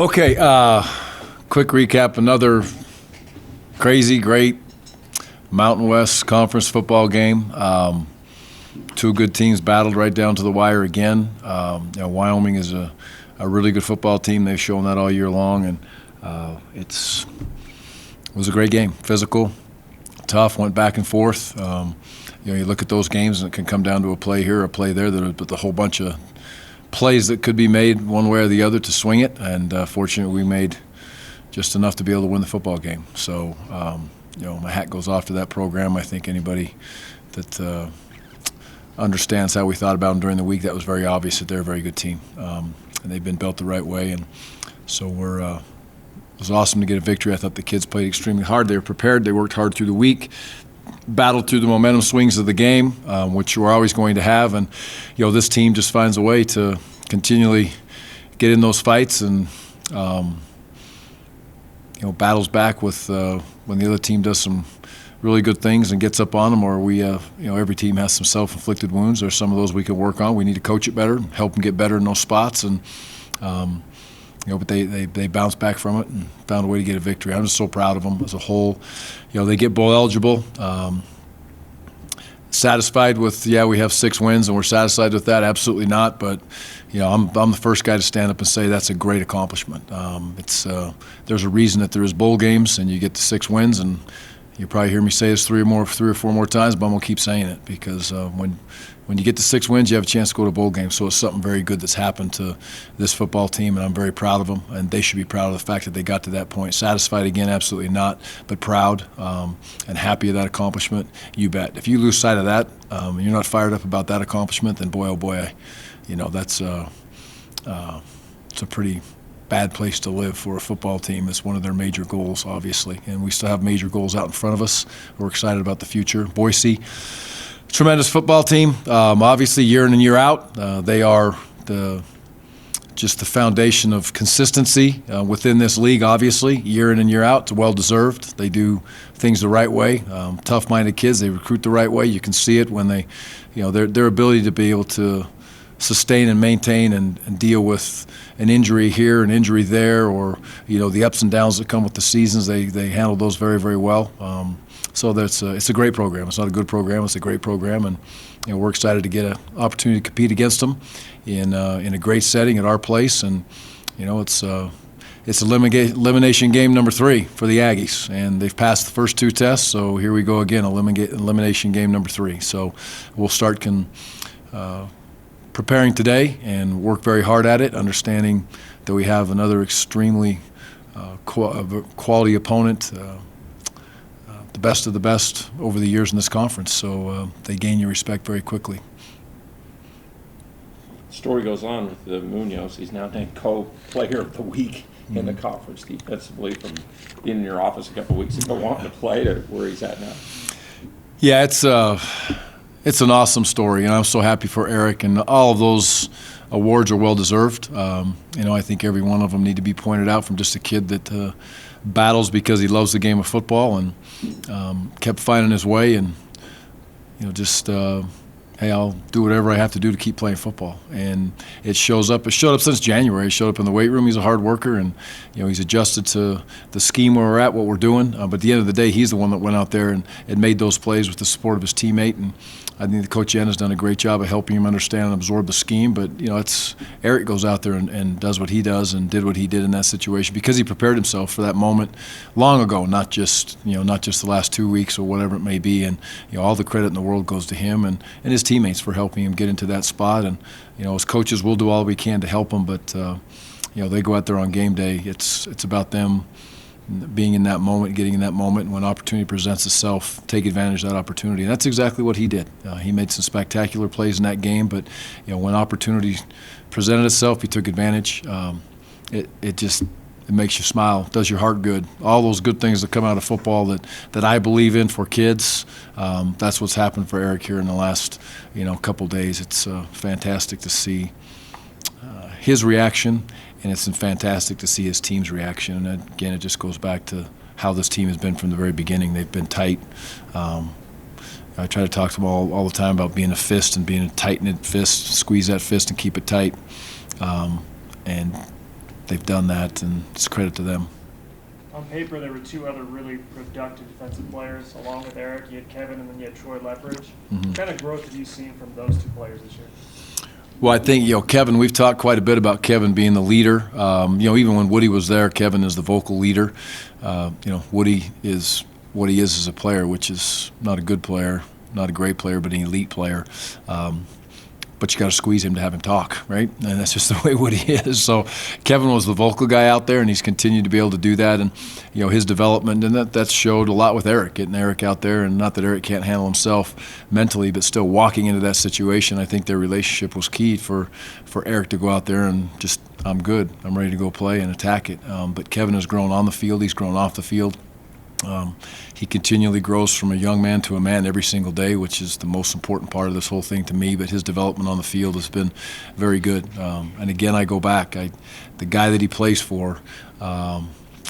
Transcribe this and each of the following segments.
Okay, quick recap. Another crazy, great Mountain West Conference football game. Two good teams battled right down to the wire again. Wyoming is a really good football team. They've shown that all year long, and it was a great game. Physical, tough, went back and forth. You look at those games, and it can come down to a play here, a play there, but a whole bunch of plays that could be made one way or the other to swing it, and fortunately we made just enough to be able to win the football game. So, my hat goes off to that program. I think anybody that understands how we thought about them during the week, that was very obvious that they're a very good team, and they've been built the right way, and so it was awesome to get a victory. I thought the kids played extremely hard. They were prepared. They worked hard through the week, battled through the momentum swings of the game, which we're always going to have. And, this team just finds a way to continually get in those fights and, battles back with when the other team does some really good things and gets up on them, or every team has some self-inflicted wounds. There's some of those we can work on. We need to coach it better, help them get better in those spots. And, but they bounced back from it and found a way to get a victory. I'm just so proud of them as a whole. They get bowl eligible. Satisfied with, we have 6 wins and we're satisfied with that? Absolutely not. But, I'm the first guy to stand up and say that's a great accomplishment. There's a reason that there is bowl games and you get to 6 wins, and you probably hear me say this 3 or 4 more times, but I'm going to keep saying it because when you get to 6 wins, you have a chance to go to bowl games. So it's something very good that's happened to this football team, and I'm very proud of them. And they should be proud of the fact that they got to that point. Satisfied again, absolutely not, but proud and happy of that accomplishment. You bet. If you lose sight of that, and you're not fired up about that accomplishment, then boy, oh boy, that's it's a pretty bad place to live for a football team. It's one of their major goals, obviously, and we still have major goals out in front of us. We're excited about the future. Boise, tremendous football team. Obviously, year in and year out, they are just the foundation of consistency within this league. Obviously, year in and year out, it's well deserved. They do things the right way. Tough-minded kids. They recruit the right way. You can see it when they, their ability to be able to sustain and maintain and deal with an injury here, an injury there, or the ups and downs that come with the seasons. They handle those very, very well. So it's a great program. It's not a good program. It's a great program, and we're excited to get an opportunity to compete against them in a great setting at our place. And it's elimination game number 3 for the Aggies, and they've passed the first 2 tests. So here we go again, elimination game number 3. So we'll start preparing today and work very hard at it, understanding that we have another extremely quality opponent, the best of the best over the years in this conference. So they gain your respect very quickly. Story goes on with the Munoz. He's now named co-player of the week in the conference defensively, from being in your office a couple of weeks ago wanting to play to where he's at now. Yeah, it's an awesome story, and I'm so happy for Eric, and all of those awards are well deserved. I think every one of them need to be pointed out, from just a kid that battles because he loves the game of football and kept finding his way, and hey, I'll do whatever I have to do to keep playing football. And it showed up since January. It showed up in the weight room. He's a hard worker, and he's adjusted to the scheme where we're at, what we're doing. But at the end of the day, he's the one that went out there and made those plays with the support of his teammate. And I think the Coach Yen has done a great job of helping him understand and absorb the scheme. But it's Eric goes out there and does what he does and did what he did in that situation because he prepared himself for that moment long ago, not just the last 2 weeks or whatever it may be. And all the credit in the world goes to him and his teammates for helping him get into that spot. And as coaches, we'll do all we can to help him. But they go out there on game day. It's about them being in that moment, getting in that moment, and when opportunity presents itself, take advantage of that opportunity. And that's exactly what he did. He made some spectacular plays in that game, but when opportunity presented itself, he took advantage. It makes you smile, does your heart good. All those good things that come out of football that I believe in for kids, that's what's happened for Eric here in the last couple days. It's fantastic to see his reaction, and it's fantastic to see his team's reaction. And again, it just goes back to how this team has been from the very beginning. They've been tight. I try to talk to them all the time about being a fist and being a tight-knit fist, squeeze that fist and keep it tight. And they've done that, and it's credit to them. On paper, there were two other really productive defensive players along with Eric. You had Kevin, and then you had Troy Lethbridge. What kind of growth have you seen from those two players this year? Well, I think, Kevin, we've talked quite a bit about Kevin being the leader. Even when Woody was there, Kevin is the vocal leader. Woody is what he is as a player, which is not a good player, not a great player, but an elite player. But you got to squeeze him to have him talk, right? And that's just the way Woody is. So Kevin was the vocal guy out there, and he's continued to be able to do that. And his development, and that showed a lot with Eric, getting Eric out there. And not that Eric can't handle himself mentally, but still walking into that situation, I think their relationship was key for Eric to go out there and just, I'm good, I'm ready to go play and attack it. But Kevin has grown on the field, he's grown off the field. He continually grows from a young man to a man every single day, which is the most important part of this whole thing to me. But his development on the field has been very good. And again, I go back. The guy that he plays for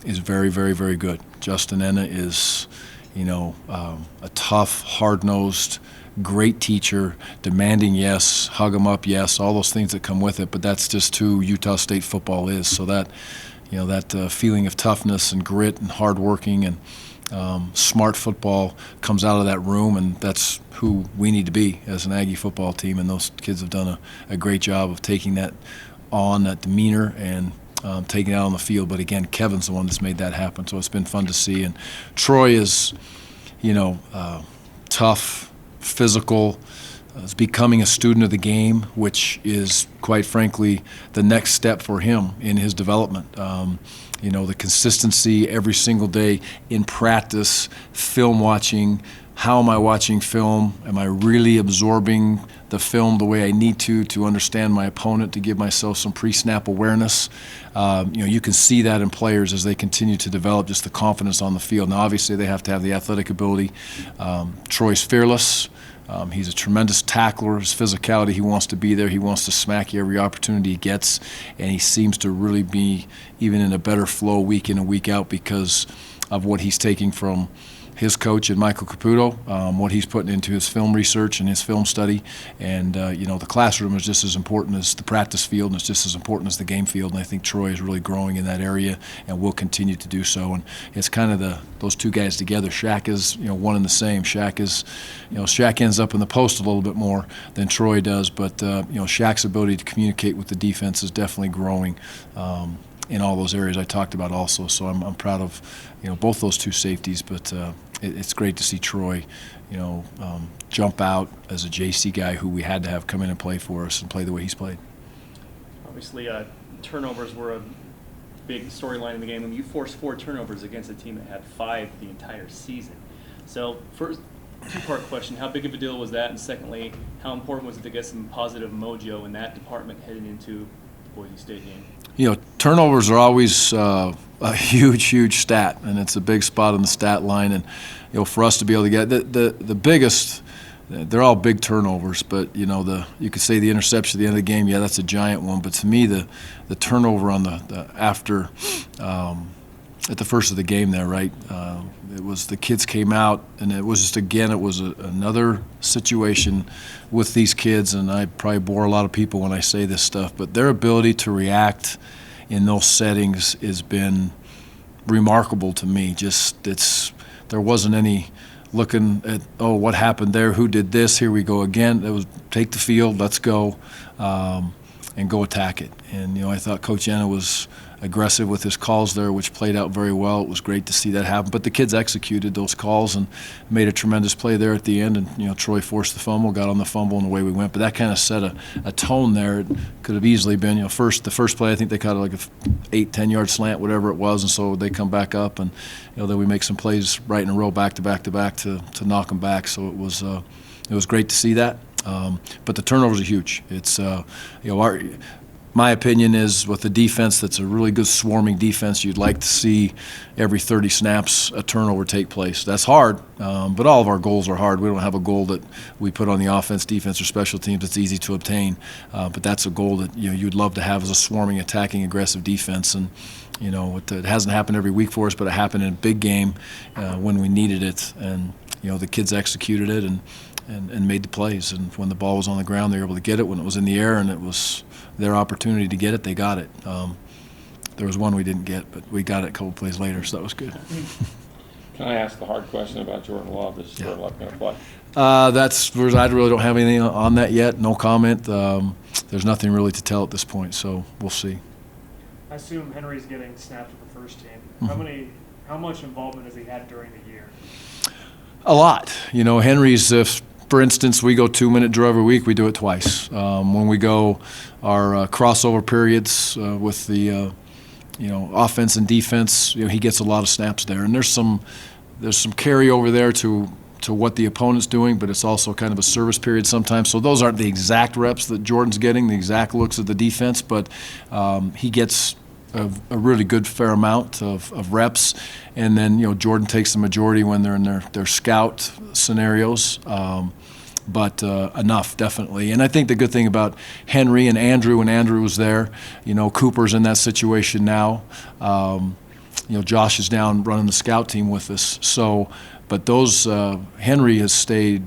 is very, very, very good. Justin Enna is, a tough, hard-nosed, great teacher, demanding, yes, hug him up, yes, all those things that come with it. But that's just who Utah State football is. So that feeling of toughness and grit and hard working and smart football comes out of that room, and that's who we need to be as an Aggie football team. And those kids have done a great job of taking that on, that demeanor, and taking it out on the field. But again, Kevin's the one that's made that happen, so it's been fun to see. And Troy is, tough, physical, is becoming a student of the game, which is, quite frankly, the next step for him in his development. The consistency every single day in practice, film watching. How am I watching film? Am I really absorbing the film the way I need to understand my opponent, to give myself some pre-snap awareness? You can see that in players as they continue to develop just the confidence on the field. Now, obviously, they have to have the athletic ability. Troy's fearless. He's a tremendous tackler. His physicality, he wants to be there. He wants to smack you every opportunity he gets, and he seems to really be even in a better flow week in and week out because of what he's taking from his coach and Michael Caputo, what he's putting into his film research and his film study. And, the classroom is just as important as the practice field, and it's just as important as the game field. And I think Troy is really growing in that area and will continue to do so. And it's kind of those two guys together. Shaq is, one and the same. Shaq ends up in the post a little bit more than Troy does, but, Shaq's ability to communicate with the defense is definitely growing. In all those areas I talked about also. So I'm proud of, both those two safeties, but it's great to see Troy, jump out as a JC guy who we had to have come in and play for us and play the way he's played. Obviously, turnovers were a big storyline in the game. You forced 4 turnovers against a team that had 5 the entire season. So first, two-part question, how big of a deal was that? And secondly, how important was it to get some positive mojo in that department heading into the Boise State game? Turnovers are always a huge, huge stat, and it's a big spot on the stat line. And for us to be able to get the biggest, they're all big turnovers. But you could say the interception at the end of the game, yeah, that's a giant one. But to me, the turnover on the after at the first of the game there, right? It was the kids came out, and it was just, again, it was another situation with these kids, and I probably bore a lot of people when I say this stuff, but their ability to react in those settings has been remarkable to me. There wasn't any looking at, oh, what happened there, who did this, here we go again. It was take the field, let's go, and go attack it. And, I thought Coach Enna was aggressive with his calls there, which played out very well. It was great to see that happen. But the kids executed those calls and made a tremendous play there at the end. And, Troy forced the fumble, got on the fumble, and away we went. But that kind of set a tone there. It could have easily been, the first play, I think they caught like a 8-10 slant, whatever it was. And so they come back up, and, then we make some plays right in a row, back to back to back to knock them back. So it was great to see that. But the turnovers are huge. It's, my opinion is with a defense that's a really good swarming defense, you'd like to see every 30 snaps a turnover take place. That's hard, but all of our goals are hard. We don't have a goal that we put on the offense, defense, or special teams that's easy to obtain, but that's a goal that you'd love to have as a swarming, attacking, aggressive defense. And it hasn't happened every week for us, but it happened in a big game when we needed it, and the kids executed it and made the plays. And when the ball was on the ground, they were able to get it. When it was in the air and it was their opportunity to get it, they got it. There was one we didn't get, but we got it a couple plays later, so that was good. Can I ask the hard question about Jordan Love? Is Jordan Love going to play? I really don't have anything on that yet. No comment. There's nothing really to tell at this point, so we'll see. I assume Henry's getting snapped with the first team. How much involvement has he had during the year? A lot. You know, Henry's, if, for instance, we go 2-minute drill every week, we do it twice. When we go our crossover periods with the offense and defense, he gets a lot of snaps there. And there's some carryover there to what the opponent's doing, but it's also kind of a service period sometimes. So those aren't the exact reps that Jordan's getting, the exact looks at the defense, but he gets a really good fair amount of reps. And then, Jordan takes the majority when they're in their scout scenarios. But enough, definitely. And I think the good thing about Henry and Andrew, when Andrew was there, Cooper's in that situation now. Josh is down running the scout team with us. So, but Henry has stayed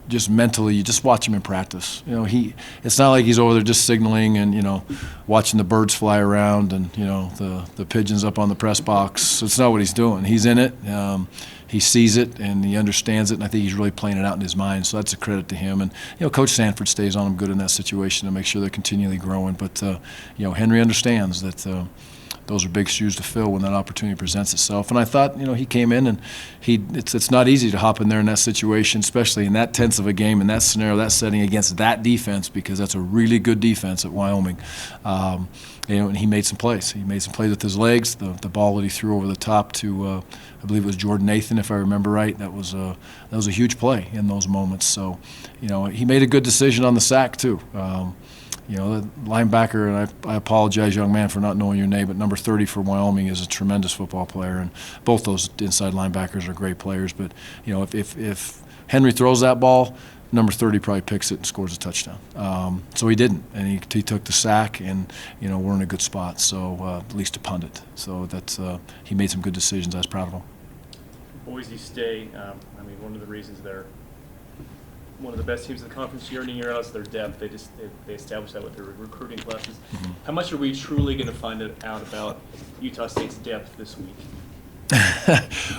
just mentally. You just watch him in practice. It's not like he's over there just signaling and watching the birds fly around and the pigeons up on the press box. It's not what he's doing. He's in it. He sees it and he understands it, and I think he's really playing it out in his mind. So that's a credit to him. And Coach Sanford stays on him good in that situation to make sure they're continually growing. But Henry understands that those are big shoes to fill when that opportunity presents itself. And I thought he came in and it's not easy to hop in there in that situation, especially in that tense of a game, in that scenario, that setting against that defense, because that's a really good defense at Wyoming. And he made some plays. He made some plays with his legs. The ball that he threw over the top to, I believe it was Jordan Nathan, if I remember right. That was a huge play in those moments. So, he made a good decision on the sack too. The linebacker, and I apologize, young man, for not knowing your name, but number 30 for Wyoming is a tremendous football player, and both those inside linebackers are great players. But if Henry throws that ball, number 30 probably picks it and scores a touchdown. So he didn't, and he took the sack, and we're in a good spot. So at least to punt it. So that's he made some good decisions. I was proud of him. Boise State, one of the reasons they're one of the best teams in the conference year in and year out is their depth. They established that with their recruiting classes. Mm-hmm. How much are we truly going to find out about Utah State's depth this week?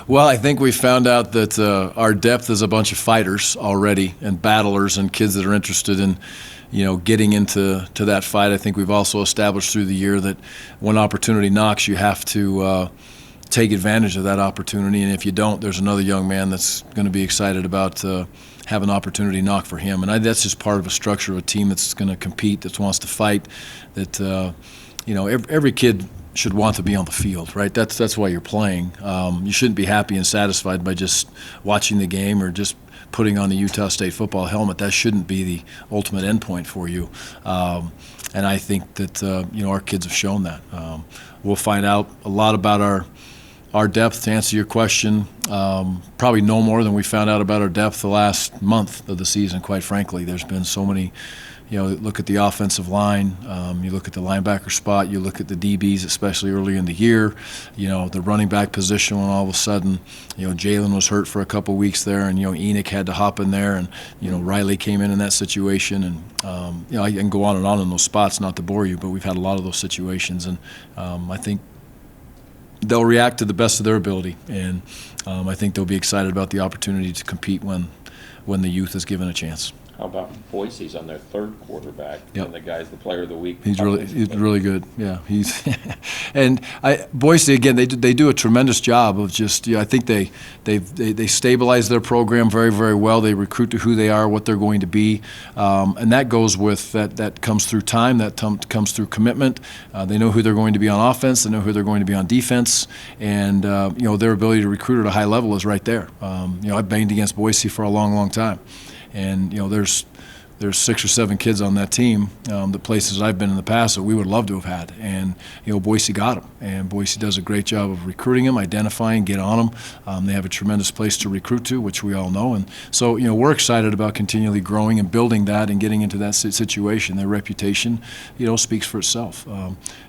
Well, I think we found out that our depth is a bunch of fighters already and battlers and kids that are interested in getting into that fight. I think we've also established through the year that when opportunity knocks, you have to take advantage of that opportunity. And if you don't, there's another young man that's going to be excited about have an opportunity knock for him. And that's just part of a structure of a team that's going to compete, that wants to fight, that, every kid should want to be on the field, right? That's why you're playing. You shouldn't be happy and satisfied by just watching the game or just putting on the Utah State football helmet. That shouldn't be the ultimate endpoint for you. And I think that, our kids have shown that. We'll find out a lot about our depth, to answer your question, probably no more than we found out about our depth the last month of the season, quite frankly. There's been so many, look at the offensive line, you look at the linebacker spot, you look at the DBs, especially early in the year, the running back position when all of a sudden, Jalen was hurt for a couple weeks there, and, Enoch had to hop in there, and, Riley came in that situation, and, I can go on in those spots, not to bore you, but we've had a lot of those situations, and I think they'll react to the best of their ability, and I think they'll be excited about the opportunity to compete when the youth is given a chance. How about Boise's on their third quarterback? Yep. And the guy's the player of the week. He's really good. Yeah, and Boise again. They do a tremendous job of just. I think they stabilize their program very, very well. They recruit to who they are, what they're going to be, and that goes with that comes through time. That comes through commitment. They know who they're going to be on offense. They know who they're going to be on defense, and their ability to recruit at a high level is right there. I've banged against Boise for a long, long time. And there's 6 or 7 kids on that team, the places I've been in the past that we would love to have had, and Boise got them, and Boise does a great job of recruiting them, identifying, get on them. They have a tremendous place to recruit to, which we all know, and so we're excited about continually growing and building that and getting into that situation. Their reputation, speaks for itself.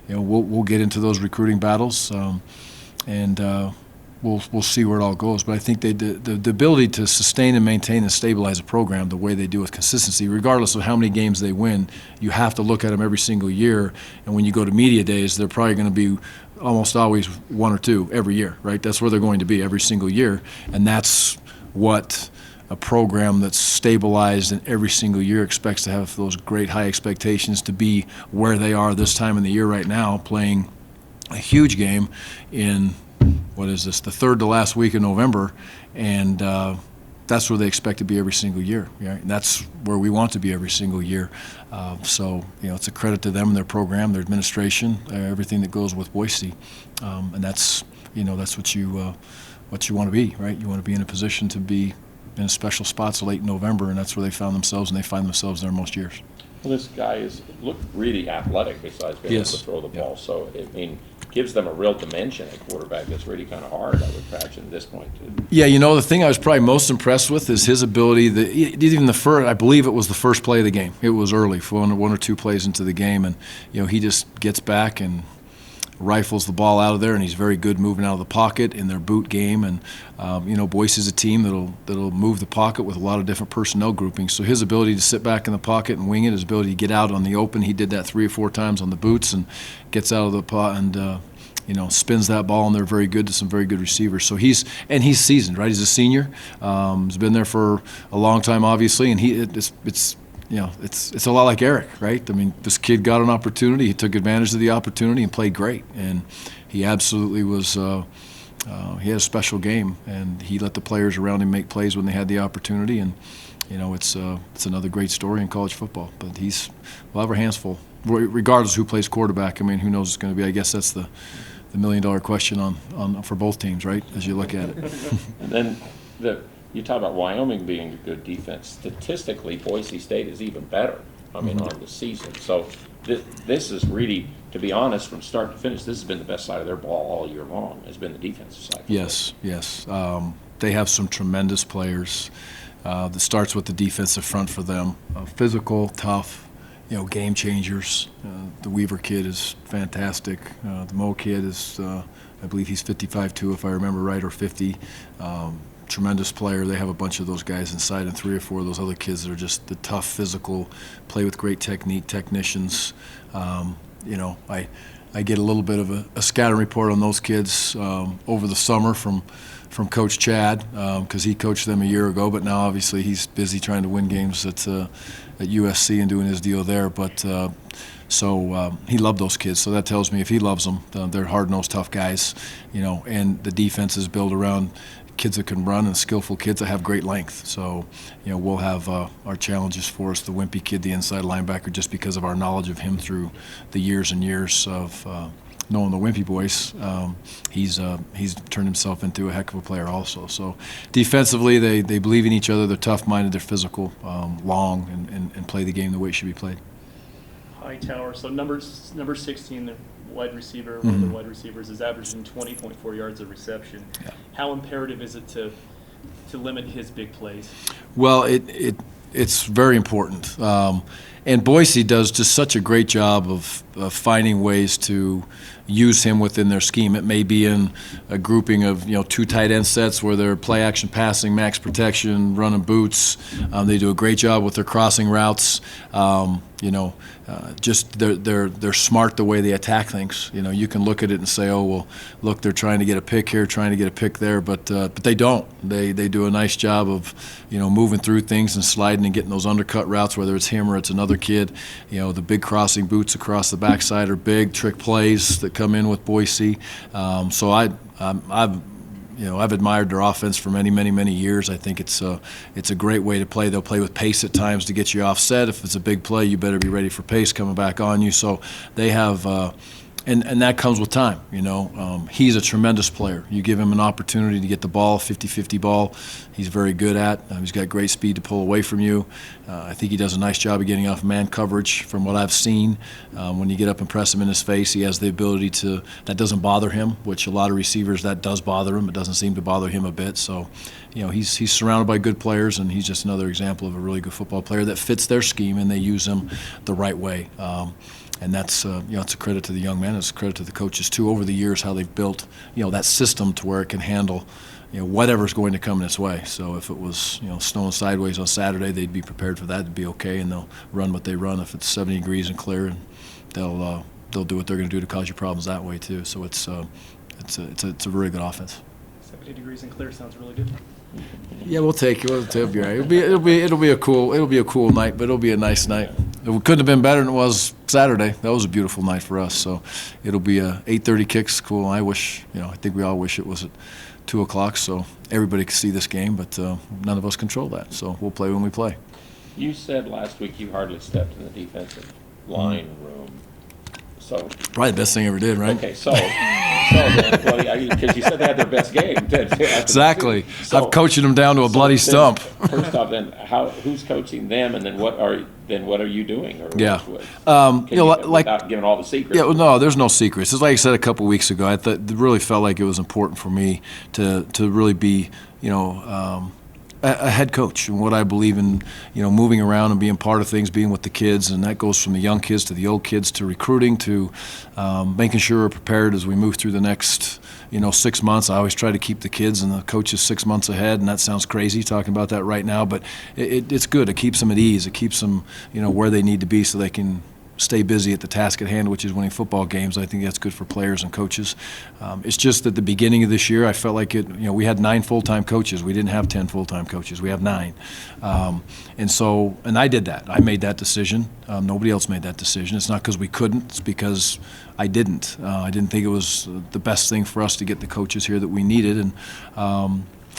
We'll get into those recruiting battles, and we'll see where it all goes. But I think the ability to sustain and maintain and stabilize a program the way they do with consistency, regardless of how many games they win, you have to look at them every single year. And when you go to media days, they're probably going to be almost always one or two every year, right? That's where they're going to be every single year. And that's what a program that's stabilized and every single year expects to have those great high expectations to be where they are this time in the year right now, playing a huge game in, what is this, the third to last week in November, and that's where they expect to be every single year. And that's where we want to be every single year. So, it's a credit to them and their program, their administration, everything that goes with Boise, and that's what you want to be, right? You want to be in a position to be in special spots late in November, and that's where they found themselves, and they find themselves there most years. Well, this guy looked really athletic besides being able to throw the ball. So, gives them a real dimension at quarterback that's really kind of hard, I would imagine, at this point. Yeah, the thing I was probably most impressed with is his ability. Even the first, I believe it was the first play of the game. It was early, one or two plays into the game, and he just gets back and rifles the ball out of there, and he's very good moving out of the pocket in their boot game. And Boise is a team that'll move the pocket with a lot of different personnel groupings. So his ability to sit back in the pocket and wing it, his ability to get out on the open, he did that 3 or 4 times on the boots and gets out of the pot and spins that ball, and they're very good to some very good receivers. So he's seasoned, right? He's a senior. He's been there for a long time, obviously, and it's a lot like Eric, right? I mean, this kid got an opportunity. He took advantage of the opportunity and played great. And he absolutely was he had a special game, and he let the players around him make plays when they had the opportunity. And, it's another great story in college football. But we'll have our hands full, regardless who plays quarterback. I mean, who knows it's going to be. I guess that's the $1 million question on for both teams, right, as you look at it. And then you talk about Wyoming being a good defense. Statistically, Boise State is even better, on the season. So this is really, to be honest, from start to finish, this has been the best side of their ball all year long, has been the defensive side. Yes. They have some tremendous players. That starts with the defensive front for them. Physical, tough, game changers. The Weaver kid is fantastic. The Moe kid is, I believe he's 55-2, if I remember right, or 50. Tremendous player. They have a bunch of those guys inside, and 3 or 4 of those other kids that are just the tough, physical, play with great technique, technicians. I get a little bit of a scouting report on those kids over the summer from Coach Chad, because he coached them a year ago, but now obviously he's busy trying to win games at USC and doing his deal there. But so he loved those kids, so that tells me if he loves them, they're hard-nosed, tough guys, and the defense is built around kids that can run and skillful kids that have great length. So, we'll have our challenges for us. The wimpy kid, the inside linebacker, just because of our knowledge of him through the years and years of knowing the Wimpy boys, he's turned himself into a heck of a player also. So defensively, they believe in each other. They're tough-minded. They're physical, long, and play the game the way it should be played. Hightower, so number 16, the wide receiver, one of the wide receivers, is averaging 20.4 yards of reception. Yeah. How imperative is it to limit his big plays? Well, it's very important. And Boise does just such a great job of finding ways to use him within their scheme. It may be in a grouping of 2 tight end sets where they're play action passing, max protection, running boots. They do a great job with their crossing routes. Just they're smart the way they attack things. You can look at it and say, oh well, look, they're trying to get a pick here, trying to get a pick there, but they don't. They do a nice job of moving through things and sliding and getting those undercut routes, whether it's him or it's another kid. The big crossing boots across the backside are big trick plays that come in with Boise. So I've admired their offense for many, many, many years. I think it's a great way to play. They'll play with pace at times to get you offset. If it's a big play, you better be ready for pace coming back on you. So they have, and that comes with time. He's a tremendous player. You give him an opportunity to get the ball, 50-50 ball, he's very good at. He's got great speed to pull away from you. I think he does a nice job of getting off man coverage from what I've seen. When you get up and press him in his face, he has the ability to, that doesn't bother him, which a lot of receivers, that does bother him. It doesn't seem to bother him a bit. So, he's surrounded by good players, and he's just another example of a really good football player that fits their scheme, and they use him the right way. And that's it's a credit to the young men. It's a credit to the coaches too. Over the years, how they've built that system to where it can handle whatever's going to come this way. So if it was snowing sideways on Saturday, they'd be prepared for that to be okay, and they'll run what they run. If it's 70 degrees and clear, and they'll do what they're going to do to cause you problems that way too. So it's a really good offense. 70 degrees and clear sounds really good. Yeah, we'll take it. It'll be all right. It'll be a cool night, but it'll be a nice night. It couldn't have been better than it was Saturday. That was a beautiful night for us. So it'll be a 8:30 kicks. Cool. I think we all wish it was at 2 o'clock so everybody could see this game, but none of us control that. So we'll play when we play. You said last week you hardly stepped in the defensive line room. So probably the best thing I ever did, right? Okay, because you said they had their best game. Exactly. So, I'm coaching them down to a bloody stump. First off, then who's coaching them, and then what are you doing? Or Yeah. without giving all the secrets. Yeah, well, no, there's no secrets. It's like I said a couple weeks ago. It really felt like it was important for me to really be, a head coach, and what I believe in, moving around and being part of things, being with the kids, and that goes from the young kids to the old kids to recruiting to making sure we're prepared as we move through the next 6 months. I always try to keep the kids and the coaches 6 months ahead, and that sounds crazy talking about that right now, but it's good. It keeps them at ease. It keeps them where they need to be so they can stay busy at the task at hand, which is winning football games. I think that's good for players and coaches. It's just at the beginning of this year, I felt like we had 9 full-time coaches. We didn't have 10 full-time coaches. We have 9. And I did that. I made that decision. Nobody else made that decision. It's not because we couldn't. It's because I didn't. I didn't think it was the best thing for us to get the coaches here that we needed and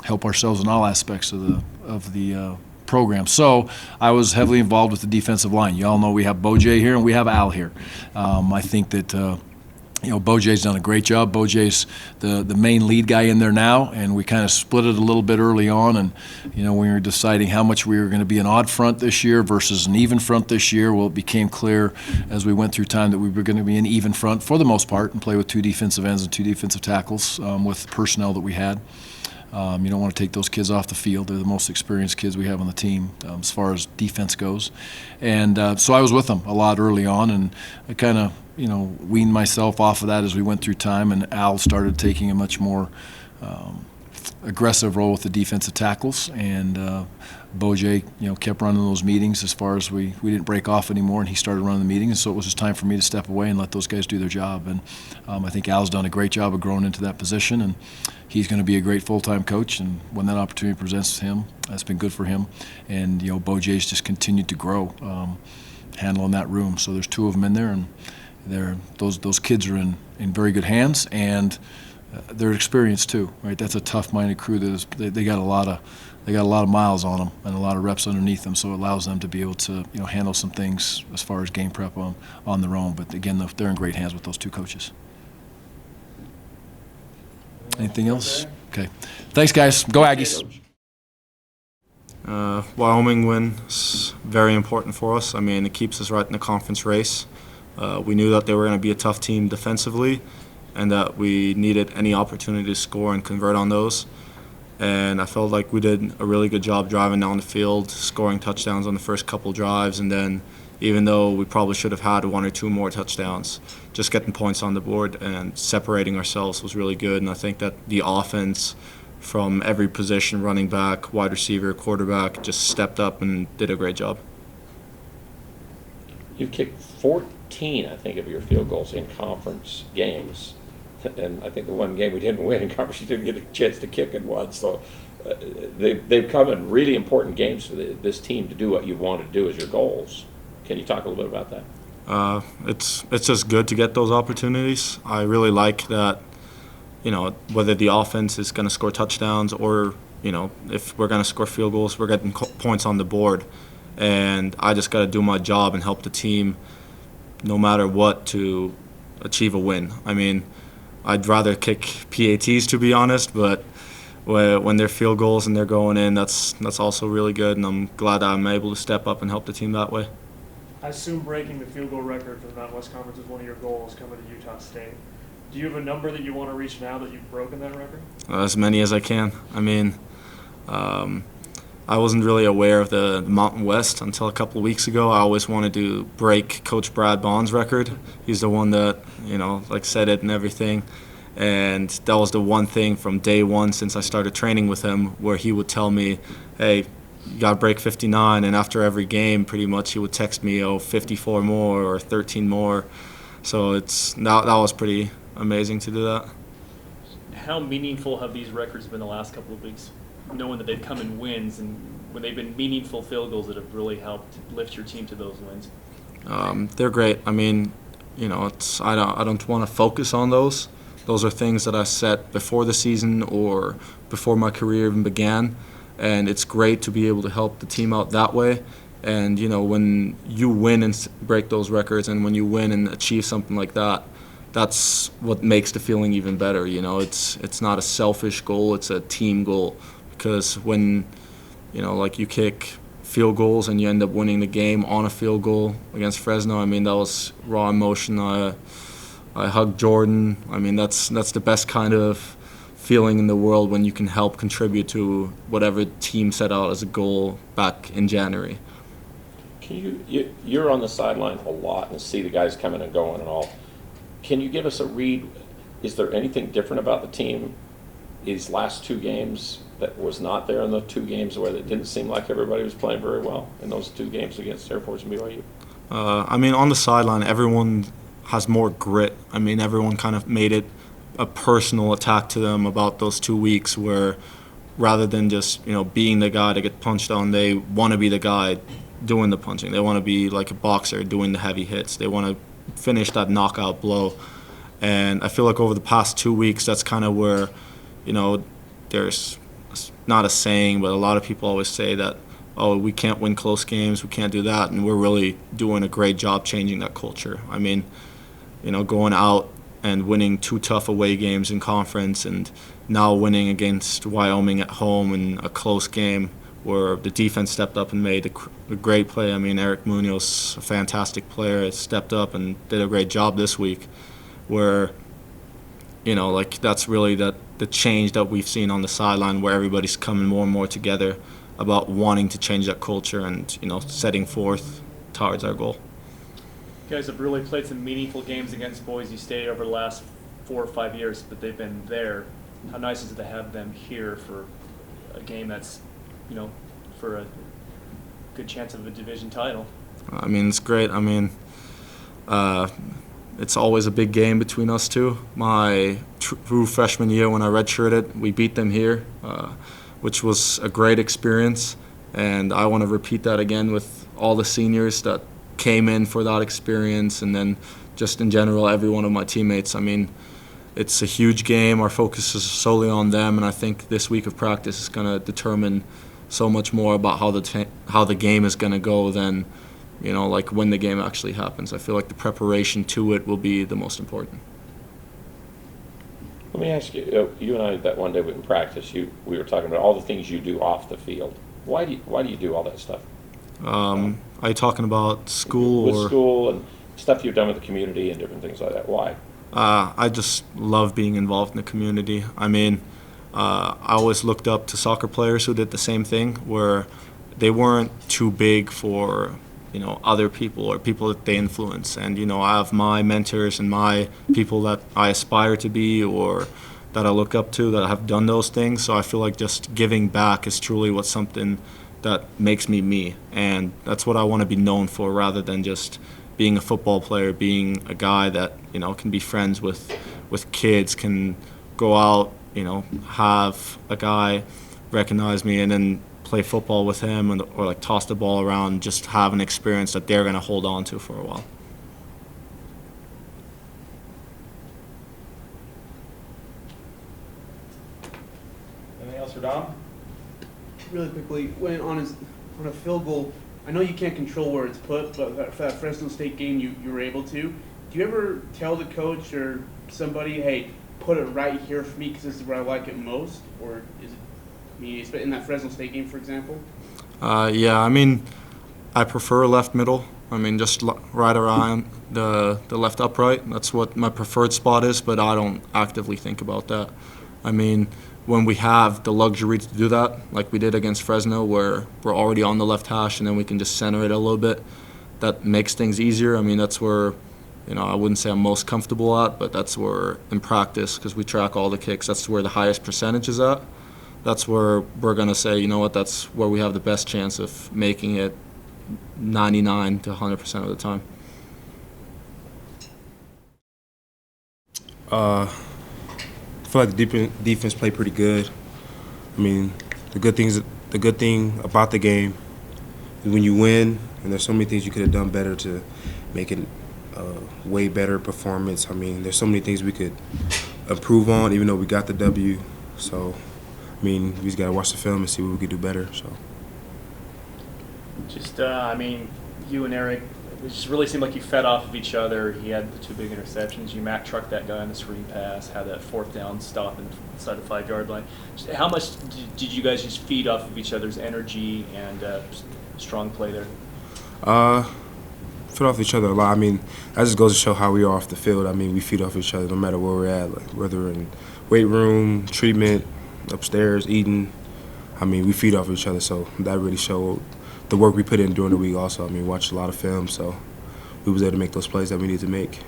help ourselves in all aspects of the program. So I was heavily involved with the defensive line. You all know we have Bo-Jay here and we have Al here. I think that Bo-Jay's done a great job. Bo-Jay's the main lead guy in there now, and we kind of split it a little bit early on. And when we were deciding how much we were going to be an odd front this year versus an even front this year, well, it became clear as we went through time that we were going to be an even front for the most part and play with 2 defensive ends and 2 defensive tackles with the personnel that we had. You don't want to take those kids off the field. They're the most experienced kids we have on the team as far as defense goes. And so I was with them a lot early on, and I kind of, weaned myself off of that as we went through time, and Al started taking a much more aggressive role with the defensive tackles, and Bo-Jay, kept running those meetings as far as we didn't break off anymore, and he started running the meetings, and so it was just time for me to step away and let those guys do their job. And I think Al's done a great job of growing into that position, and he's going to be a great full-time coach, and when that opportunity presents him, that's been good for him. And Bo-Jay's just continued to grow, handling that room. So there's 2 of them in there, and those kids are in very good hands, and they're experienced too, right? That's a tough-minded crew. They got a lot of miles on them and a lot of reps underneath them, so it allows them to be able to handle some things as far as game prep on their own. But again, they're in great hands with those 2 coaches. Anything else? Okay. Thanks, guys. Go Aggies. Wyoming win is very important for us. I mean, it keeps us right in the conference race. We knew that they were going to be a tough team defensively, and that we needed any opportunity to score and convert on those. And I felt like we did a really good job driving down the field, scoring touchdowns on the first couple drives, and then even though we probably should have had 1 or 2 more touchdowns, just getting points on the board and separating ourselves was really good. And I think that the offense from every position, running back, wide receiver, quarterback, just stepped up and did a great job. You've kicked 14, I think, of your field goals in conference games. And I think the one game we didn't win in conference, you didn't get a chance to kick in one. So they've come in really important games for this team to do what you want to do as your goals. Can you talk a little bit about that? It's just good to get those opportunities. I really like that, whether the offense is going to score touchdowns or, if we're going to score field goals, we're getting points on the board. And I just got to do my job and help the team no matter what to achieve a win. I mean, I'd rather kick PATs, to be honest, but when they're field goals and they're going in, that's also really good, and I'm glad that I'm able to step up and help the team that way. I assume breaking the field goal record for the Mountain West Conference is one of your goals coming to Utah State. Do you have a number that you want to reach now that you've broken that record? As many as I can. I mean, I wasn't really aware of the Mountain West until a couple of weeks ago. I always wanted to break Coach Brad Bond's record. He's the one that, like said it and everything. And that was the one thing from day one since I started training with him where he would tell me, hey, you got to break 59. And after every game, pretty much he would text me, 54 more or 13 more. So that was pretty amazing to do that. How meaningful have these records been the last couple of weeks? Knowing that they've come in wins and when they've been meaningful field goals that have really helped lift your team to those wins. They're great. I mean, I don't want to focus on those. Those are things that I set before the season or before my career even began, and it's great to be able to help the team out that way. And when you win and break those records, and when you win and achieve something like that, that's what makes the feeling even better. It's not a selfish goal; it's a team goal. Because when like you kick field goals and you end up winning the game on a field goal against Fresno, I mean that was raw emotion. I hugged Jordan. I mean that's the best kind of feeling in the world when you can help contribute to whatever team set out as a goal back in January. You're on the sideline a lot and see the guys coming and going and all. Can you give us a read? Is there anything different about the team these last two games that was not there in the two games where it didn't seem like everybody was playing very well in those two games against Air Force and BYU? I mean, on the sideline, everyone has more grit. I mean, everyone kind of made it a personal attack to them about those 2 weeks where rather than just, being the guy to get punched on, they want to be the guy doing the punching. They want to be like a boxer doing the heavy hits. They want to finish that knockout blow. And I feel like over the past 2 weeks, that's kind of where, there's not a saying, but a lot of people always say that, we can't win close games, we can't do that, and we're really doing a great job changing that culture. I mean, going out and winning 2 tough away games in conference and now winning against Wyoming at home in a close game where the defense stepped up and made a great play. I mean, Eric Munoz, a fantastic player, has stepped up and did a great job this week where, that's really the change that we've seen on the sideline where everybody's coming more and more together about wanting to change that culture and, setting forth towards our goal. You guys have really played some meaningful games against Boise State over the last 4 or 5 years, but they've been there. How nice is it to have them here for a game that's, for a good chance of a division title? I mean, it's great. I mean, it's always a big game between us two. My true freshman year when I redshirted, we beat them here, which was a great experience. And I want to repeat that again with all the seniors that came in for that experience, and then just in general, every one of my teammates. I mean, it's a huge game. Our focus is solely on them, and I think this week of practice is going to determine so much more about how the game is going to go than like when the game actually happens. I feel like the preparation to it will be the most important. Let me ask you, you and I, that one day in practice, we were talking about all the things you do off the field. Why do you do all that stuff? Are you talking about school with or school and stuff you've done with the community and different things like that? Why? I just love being involved in the community. I mean, I always looked up to soccer players who did the same thing, where they weren't too big for other people or people that they influence. And I have my mentors and my people that I aspire to be or that I look up to that have done those things. So I feel like just giving back is truly what's something that makes me me, and that's what I want to be known for, rather than just being a football player, being a guy that can be friends with kids, can go out, have a guy recognize me and then play football with him or like toss the ball around, just have an experience that they're going to hold on to for a while. Anything else for Dom? Really quickly, when on a field goal, I know you can't control where it's put, but for that Fresno State game, you were able to. Do you ever tell the coach or somebody, hey, put it right here for me because this is where I like it most? Or is it in that Fresno State game, for example? Yeah, I mean, I prefer left middle. I mean, just right around the left upright. That's what my preferred spot is, but I don't actively think about that. I mean, when we have the luxury to do that, like we did against Fresno, where we're already on the left hash and then we can just center it a little bit, that makes things easier. I mean, that's where, I wouldn't say I'm most comfortable at, but that's where in practice, because we track all the kicks, that's where the highest percentage is at. That's where we're going to say, you know what, that's where we have the best chance of making it 99 to 100% of the time. I feel like the defense played pretty good. I mean, the good thing about the game is when you win, and there's so many things you could have done better to make it a way better performance. I mean, there's so many things we could improve on, even though we got the W. So, I mean, we just got to watch the film and see what we could do better. So, you and Eric, it just really seemed like you fed off of each other. He had the 2 big interceptions. You Mac trucked that guy on the screen pass, had that 4th down stop inside the 5-yard line. How much did you guys just feed off of each other's energy and strong play there? feed off each other a lot. I mean, that just goes to show how we are off the field. I mean, we feed off each other no matter where we're at, like whether in weight room, treatment, upstairs, eating. I mean, we feed off each other, so that really showed the work we put in during the week also. I mean, watched a lot of film, so we was able to make those plays that we need to make.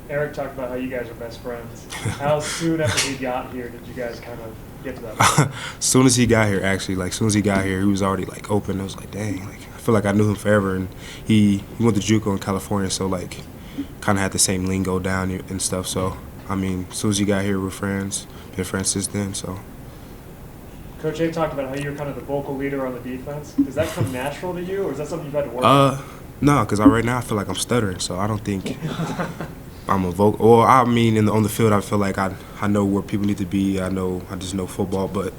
Eric talked about how you guys are best friends. How soon after he got here did you guys kind of get to that point? As soon as he got here, actually, like, as soon as he got here, he was already, like, open. I was like, dang, like, I feel like I knew him forever. And he went to JUCO in California, so, like, kind of had the same lingo down and stuff. So, I mean, as soon as he got here, we're friends. Been friends since then, so. Coach A talked about how you're kind of the vocal leader on the defense. Does that come natural to you, or is that something you've had to work on? No, because right now I feel like I'm stuttering, so I don't think I'm a vocal. Well, I mean, on the field, I feel like I know where people need to be. I just know football, but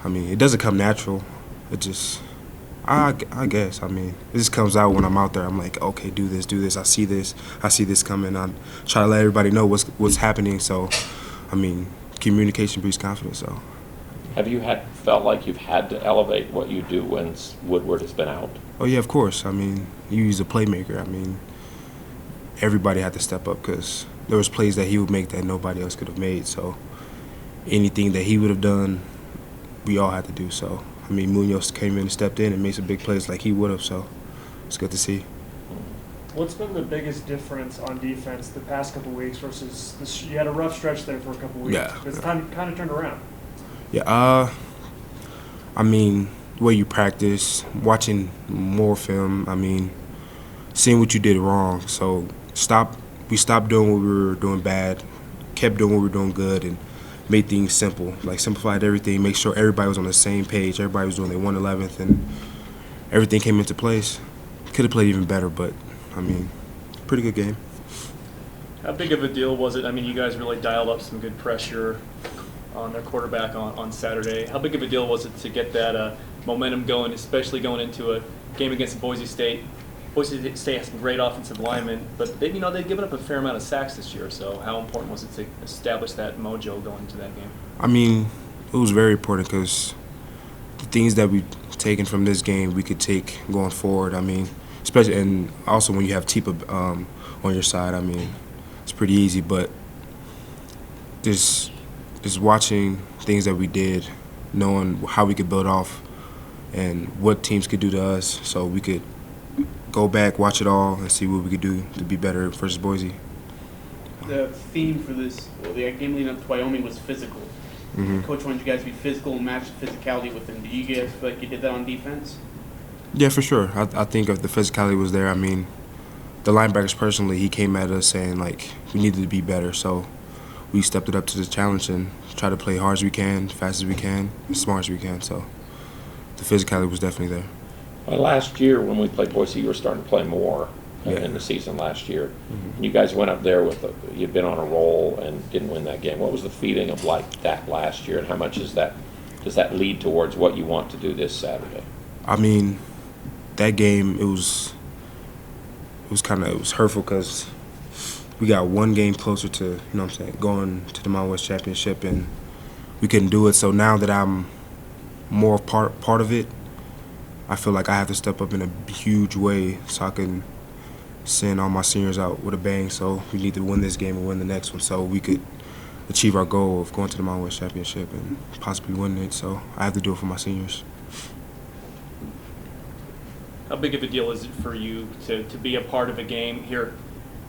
I mean, it doesn't come natural. It just, I guess. I mean, it just comes out when I'm out there. I'm like, okay, do this. I see this coming. I try to let everybody know what's happening. So, I mean, communication breeds confidence. So. Have you felt like you've had to elevate what you do when Woodward has been out? Oh yeah, of course. I mean, he's a playmaker. I mean, everybody had to step up because there was plays that he would make that nobody else could have made. So anything that he would have done, we all had to do. So I mean, Munoz came in and stepped in and made some big plays like he would have. So it's good to see. What's been the biggest difference on defense the past couple weeks versus this? You had a rough stretch there for a couple weeks. Yeah. It's kind of turned around. Yeah, I mean, the way you practice, watching more film, I mean, seeing what you did wrong. So we stopped doing what we were doing bad, kept doing what we were doing good, and made things simple. Like, simplified everything, make sure everybody was on the same page, everybody was doing their 1/11th, and everything came into place. Could have played even better, but, I mean, pretty good game. How big of a deal was it? I mean, you guys really dialed up some good pressure on their quarterback on Saturday. How big of a deal was it to get that momentum going, especially going into a game against Boise State? Boise State has some great offensive linemen, but they've given up a fair amount of sacks this year. So how important was it to establish that mojo going into that game? I mean, it was very important because the things that we've taken from this game we could take going forward. I mean, especially, and also when you have Tipa on your side, I mean, it's pretty easy, but just watching things that we did, knowing how we could build off and what teams could do to us, so we could go back, watch it all, and see what we could do to be better versus Boise. The theme for the game leading up to Wyoming was physical. Mm-hmm. Coach wanted you guys to be physical and match the physicality with them. Do you guys feel like you did that on defense? Yeah, for sure. I think if the physicality was there, I mean, the linebackers personally, he came at us saying, like, we needed to be better, so we stepped it up to the challenge and tried to play hard as we can, fast as we can, as smart as we can. So the physicality was definitely there. Well, last year when we played Boise, you were starting to play more Yeah. in the season last year. Mm-hmm. And you guys went up there you'd been on a roll and didn't win that game. What was the feeling of like that last year, and how much does that lead towards what you want to do this Saturday? I mean, that game, it was hurtful because we got one game closer to, you know what I'm saying, going to the Mountain West Championship, and we couldn't do it. So now that I'm more part of it, I feel like I have to step up in a huge way so I can send all my seniors out with a bang. So we need to win this game and win the next one so we could achieve our goal of going to the Mountain West Championship and possibly winning it. So I have to do it for my seniors. How big of a deal is it for you to be a part of a game here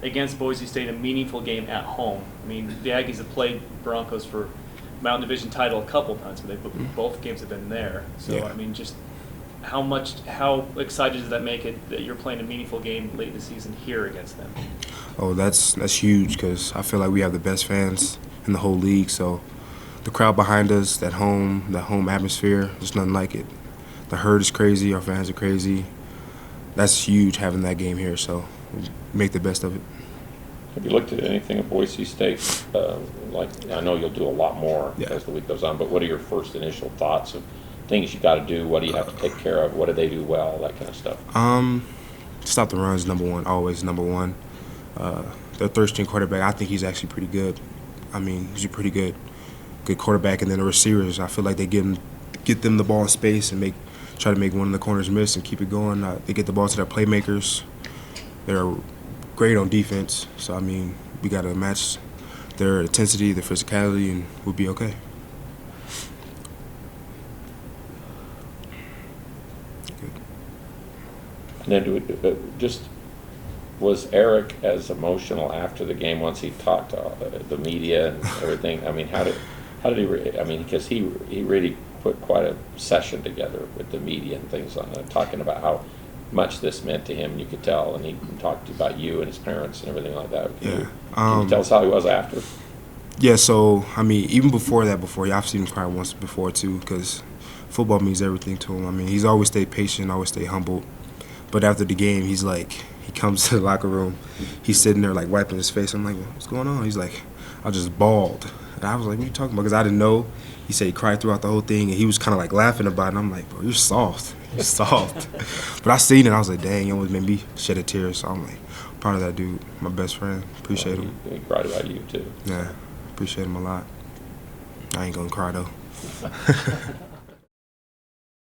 against Boise State, a meaningful game at home? I mean, the Aggies have played Broncos for Mountain Division title a couple times, but both games have been there. So, Yeah. I mean, just how excited does that make it that you're playing a meaningful game late in the season here against them? Oh, that's huge because I feel like we have the best fans in the whole league. So the crowd behind us, that home atmosphere, there's nothing like it. The herd is crazy. Our fans are crazy. That's huge having that game here. So make the best of it. Have you looked at anything at Boise State? Like, I know you'll do a lot more Yeah. as the week goes on, but what are your first initial thoughts of things you got to do? What do you have to take care of? What do they do well? That kind of stuff. Stop the runs, number one, always number one. Their third-string quarterback, I think he's actually pretty good. I mean, he's a pretty good quarterback. And then the receivers, I feel like they get them the ball in space and try to make one of the corners miss and keep it going. They get the ball to their playmakers. They're great on defense. So, I mean, we got to match their intensity, their physicality, and we'll be okay. And then was Eric as emotional after the game once he talked to the media and everything? I mean, how did he? I mean, because he really put quite a session together with the media and things on it, talking about how much this meant to him, and you could tell. And he talked about you and his parents and everything like that. Can you tell us how he was after? Yeah, so, I mean, even before I've seen him cry once before, too, because football means everything to him. I mean, he's always stayed patient, always stayed humble. But after the game, he comes to the locker room, he's sitting there, like, wiping his face. I'm like, what's going on? He's like, I just bawled. And I was like, what are you talking about? Because I didn't know. He said he cried throughout the whole thing, and he was kind of, like, laughing about it. And I'm like, bro, you're soft. You're soft. But I seen it, I was like, dang, it almost made me shed a tear. So I'm like, proud of that dude, my best friend. Appreciate him. He cried about you, too. Yeah, appreciate him a lot. I ain't gonna cry, though.